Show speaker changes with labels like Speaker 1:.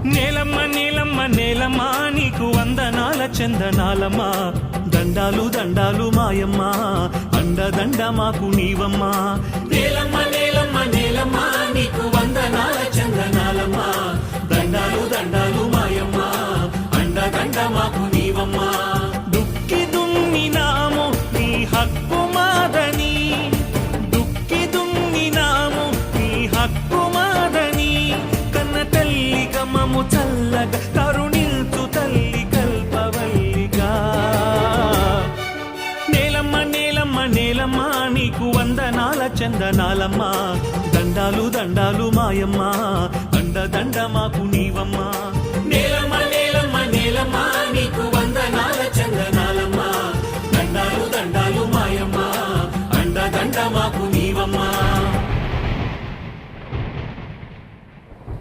Speaker 1: నేలమ్మ నేలమ్మ నేలమ్మ నీకు వందనాల చందనాలమ్మ దండాలు దండాలు మాయమ్మ అండదండ మాకు నీవమ్మ నేలమ్మ నేలమ్మ నేలమ్మ నీకు వందనాల చందనాలమ్మ దండాలు దండాలు మాయమ్మ అండదండ మాకు నీవమ్మ దుక్కి దున్నినాము నీ హక్కు మాదని దుక్కి దున్నినాము నీ హక్కు మాదని కన్న తల్లి గమము చల్లగా కరుణిల్చు తల్లి కల్పవల్లిగా నేలమ్మ నేలమ్మ నేలమ్మ నీకు వందనాల చందనాలమ్మ దండాలు దండాలు మాయమ్మ